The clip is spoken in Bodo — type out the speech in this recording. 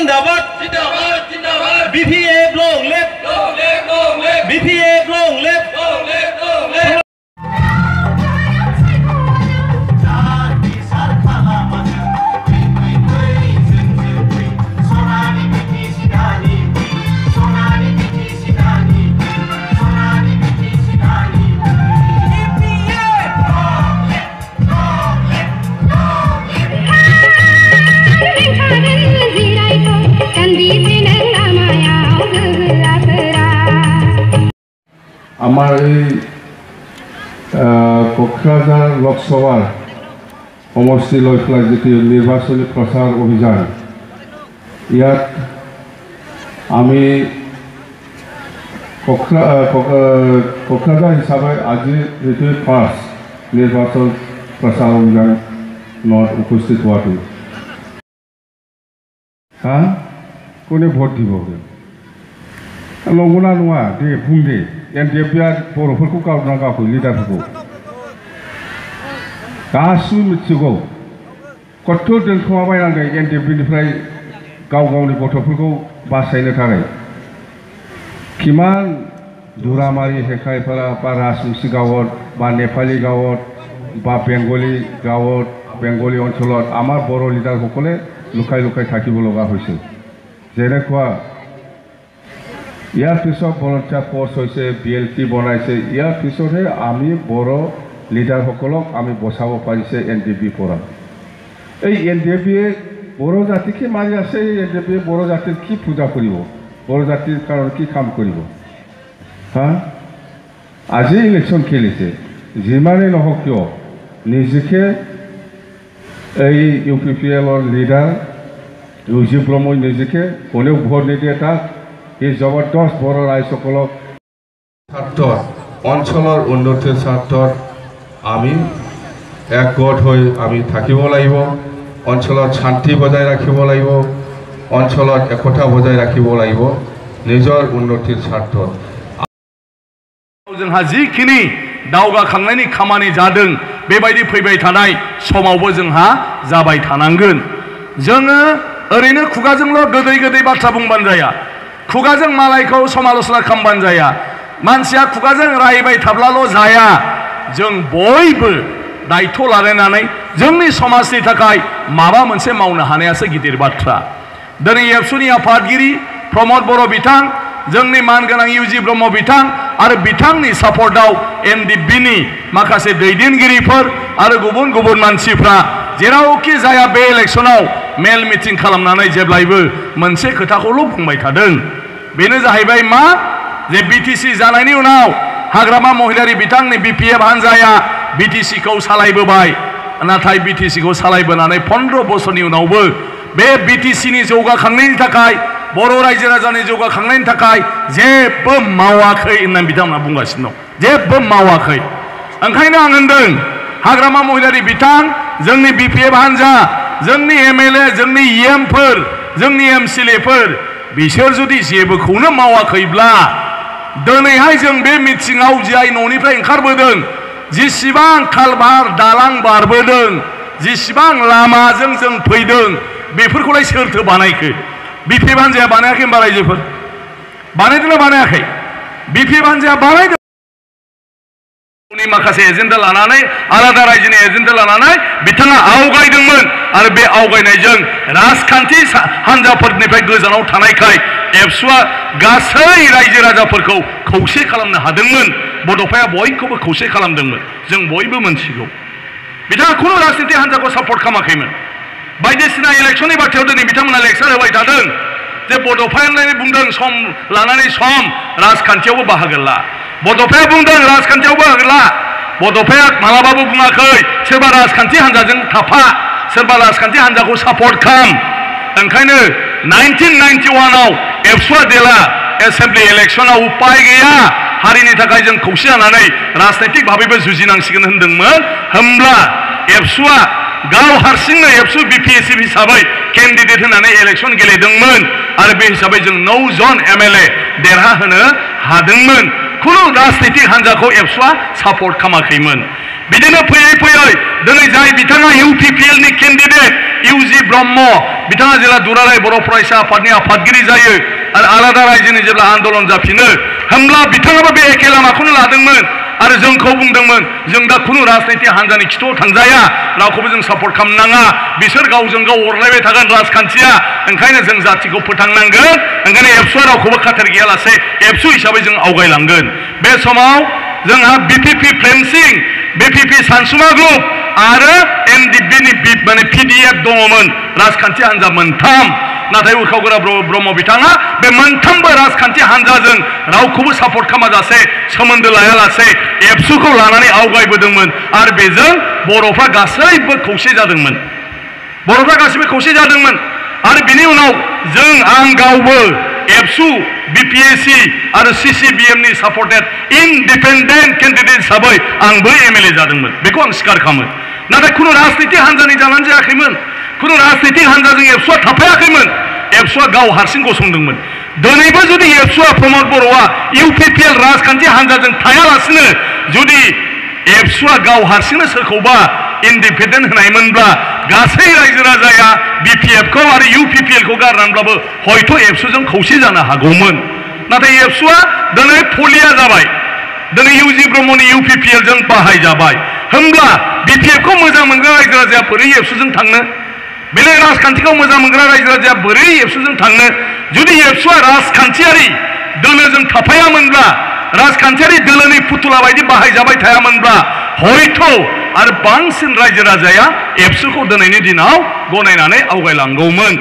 जिंदाबाद BPF long live BPF long live আমার এই কোকরাঝার লোকসভার সমষ্টি লৈ পেলাই যিটো নিৰ্বাচনী প্ৰচাৰ অভিযান ইয়াত আমি কোকরাঝার হিসাবে আজি যিটো ফাৰ্ষ্ট নিৰ্বাচন প্ৰচাৰ অভিযানত উপস্থিত হোৱাটো কোনে ভোট দিব नंगौना नङा दे बुं दे एनडिएफआ बर'फोरखौ गावना गावखौ लिडारफोरखौ गासिबो मिथिगौ खथ' दोनखोमाबायनांगौ एनडिएफनिफ्राय गाव गावनि गथ'फोरखौ बासायनो थाखाय किमान दुरामारि हेखाइफोरा बा राजबंशी गावत बा नेपाली गावत बा बेंगली অঞ্চলত আমাৰ बर' লিডাৰসকলে লুকাই লুকাই থাকিব লগা হৈছে যেনেকুৱা ইয়াৰ পিছত ভলণ্টিয়াৰ ফ'ৰ্চ হৈছে BLT বনাইছে ইয়াৰ পিছতহে আমি বৰ' লিডাৰসকলক আমি বচাব পাৰিছে NDFৰ পৰা এই NDFয়ে বৰ' জাতিকে মাৰি আছে NDFয়ে বৰ' জাতিৰ কি পূজা কৰিব বৰ' জাতিৰ কাৰণে কি কাম কৰিব আজি ইলেকশ্যন খেলিছে যিমানেই নহওক কিয় নিজকে এই UPPLৰ লিডাৰ ইউজি ব্ৰহ্মই নিজকে কোনেও ভোট নিদিয়ে তাক এই জবৰদস্ত বৰ' ৰাইজসকলক স্বাৰ্থত অঞ্চলৰ উন্নতিৰ স্বাৰ্থত আমি একগোট হৈ আমি থাকিব লাগিব অঞ্চলত শান্তি বজাই ৰাখিব লাগিব অঞ্চলত একতা বজাই ৰাখিব লাগিব নিজৰ উন্নতিৰ স্বাৰ্থত जोंहा जिखिनि दावगाखांनायनि खामानि जादों बेबायदि फैबाय थानाय समावबो जोंहा जाबाय थानांगोन जोङो ओरैनो खुगाजोंल' गोदै गोदै बाथ्रा बुंबानो जाया खुगाजों मालायखौ समालोचना खालामबानो जाया मानसिया खुगाजों रायबाय थाब्लाल' जाया जों बयबो दायित्व लालायनानै जोंनि समाजनि थाखाय माबा मोनसे मावनो हानायासो गिदिर बाथ्रा दिनै एबसुनि आफादगिरि प्रमद बर' बिथां जोंनि मानगोनां इउजि ब्रह्म बिथां आरो बिथांनि सापर्टआव NDFनि माखासे दैदेनगिरिफोर आरो गुबुन गुबुन मानसिफ्रा जेरावखि जाया बे इलेक्शनाव मेल मिटिं खालामनानै जेब्लायबो मोनसे खोथाखौल' बुंबाय थादों बेनो जाहैबाय मा जे BTC जानायनि उनाव हाग्रामा महिलारि बिथांनि BPF हान्जाया BTCखौ सालायबोबाय नाथाय BTCखौ सालायबोनानै 15 बोसोरनि उनावबो बे BTCनि जौगाखांनायनि थाखाय बर' रायजो राजानि जौगाखांनायनि थाखाय जेबो मावाखै होननानै बिथांमोना बुंगासिनो दं जेबो मावाखै ओंखायनो आं होनदों हाग्रामा महिलारि बिथां जोंनि BPF हान्जा जोंनि MLA जोंनि EMफोर जोंनि MCLAफोर बिसोर जुदि जेबोखौनो मावाखैब्ला दिनैहाय जों बे मिटिङाव जाय न'निफ्राय ओंखारबोदों जिसिबां खालभार दालां बारबोदों जिसिबां लामाजों जों फैदों बेफोरखौलाय सोरथो बानायखो BPF हान्जाया बानायाखै होनबा रायजोफोर बानायदोंना बानायाखै BPF हान्जाया बानायदों माखासे एजेन्डा लानानै आलादा रायजोनि एजेन्डा लानानै बिथाङा आवगायदोंमोन आरो बे आवगायनायजों राजखान्थि हान्जाफोरनिफ्राय गोजानाव थानायखाय एबसुआ गासै रायजो राजाफोरखौ खौसे खालामनो हादोंमोन बड'फाया बयखौबो खौसे खालामदोंमोन जों बयबो मोनथिगौ बिथाङा खुनु राजनीति हान्जाखौ सापर्ट खालामाखैमोन बायदिसिना इलेक्शननि बाथ्रायाव दिनै बिथांमोना लेक्सार होबाय थादों जे बड'फाया बुंदों सम लानानै सम राजखान्थियावबो बाहागो ला बड'फाया बुंदों राजखान्थियाव बाहागो ला बड'फाया मालाबाबो बुङाखै सोरबा राजखान्थि हान्जाजों थाफा सोरबा राजखान्थि हान्जाखौ सापर्ट खालाम ओंखायनो 1991आव एबसुआ जेला एसेम्बलि इलेक्शनाव उपाय गैया हारिनि थाखाय जों खौसे जानानै राजनैतिक भाबैबो जुजिनांसिगोन होनदोंमोन होमब्ला एबसुआ गाव हारसिंनो एबसु BPSF हिसाबै केन्डिडेट होनानै इलेक्शन गेलेदोंमोन आरो बे हिसाबै जों 9 जन MLA देरहाहोनो हादोंमोन खुनु राजनैतिक हान्जाखौ एबसुआ सापर्ट खालामाखैमोन बिदिनो फैयै फैयै दिनै जाय बिथाङा UPPLनि केन्डिडेट इउजि ब्रह्म बिथाङा जेब्ला दुलाराय बर' फरायसा आफादनि आफादगिरि जायो आरो आलादा रायजोनि जेब्ला आन्दलन जाफिनो होमब्ला बिथाङाबो बे एखे लामाखौनो लादोंमोन आरो जोंखौ बुंदोंमोन जों दा खुनु राजनिति हान्जानि खिथुआव थांजाया रावखौबो जों सापर्ट खालामनाङा बिसोर गावजों गाव अरलायबाय थागोन राजखान्थिया ओंखायनो जों जातिखौ फोथांनांगोन ओंखायनो एबसुआ रावखौबो खाथेर गैयालासे एबसु हिसाबै जों आवगायलांगोन बे समाव जोंहा बिपिपि फ्लेमसिं बिपिपि सानसुमा ग्रुप आरो एनडिपिनि माने पिडिएफ दङमोन राजखान्थि हान्जा मोनथाम नाथाय उरखावगोरा ब्रह्म बिथाङा बे मोनथामबो राजखान्थि हान्जाजों रावखौबो सापर्ट खालामाजासे सोमोन्दो लायालासे एबसुखौ लानानै आवगायबोदोंमोन आरो बेजों बर'फ्रा गासैबो खौसे जादोंमोन बर'फ्रा गासैबो खौसे जादोंमोन आरो बिनि उनाव जों आं गावबो एबसु बिपिएसि आरो सिसिबिएमनि सापर्टेड इन्डिपेन्डेन्ट केन्डिडेट हिसाबै आंबो एमएलए जादोंमोन बेखौ आं स्वीकार खालामो नाथाय खुनु राजनिति हान्जानि जानानै जायाखैमोन खुनु राजनितिक हान्जाजों एबसुआ थाफायाखैमोन एबसुआ गाव हारसिं गसंदोंमोन दिनैबो जुदि एबसुआ प्रमद बर'आ इउपिपिएल राजखान्थि हान्जाजों थायालासिनो जुदि एबसुआ गाव हारसिंनो सोरखौबा इन्डिपेन्डेन्ट होनायमोनब्ला गासै रायजो राजाया बिपिएफखौ आरो इउपिपिएलखौ गारनानैब्लाबो हयथ' एबसुजों खौसे जानो हागौमोन नाथाय एबसुआ दिनै फलिया जाबाय दिनै इउजि ब्रह्मनि इउपिपिएलजों बाहायजाबाय होमब्ला बिपिएफखौ मोजां मोनग्रा रायजो राजाया बोरै एबसुजों थांनो बेलेग राजखान्थिखौ मोजां मोनग्रा रायजो राजाया बोरै एबसुजों थांनो जुदि एबसुआ राजखान्थियारि दोलोजों थाफायामोनब्ला राजखान्थियारि दोलोनि फुथुला बायदि बाहायजाबाय थायामोनब्ला हयथ' आरो बांसिन रायजो राजाया एबसुखौ दिनैनि दिनाव गनायनानै आवगायलांगौमोन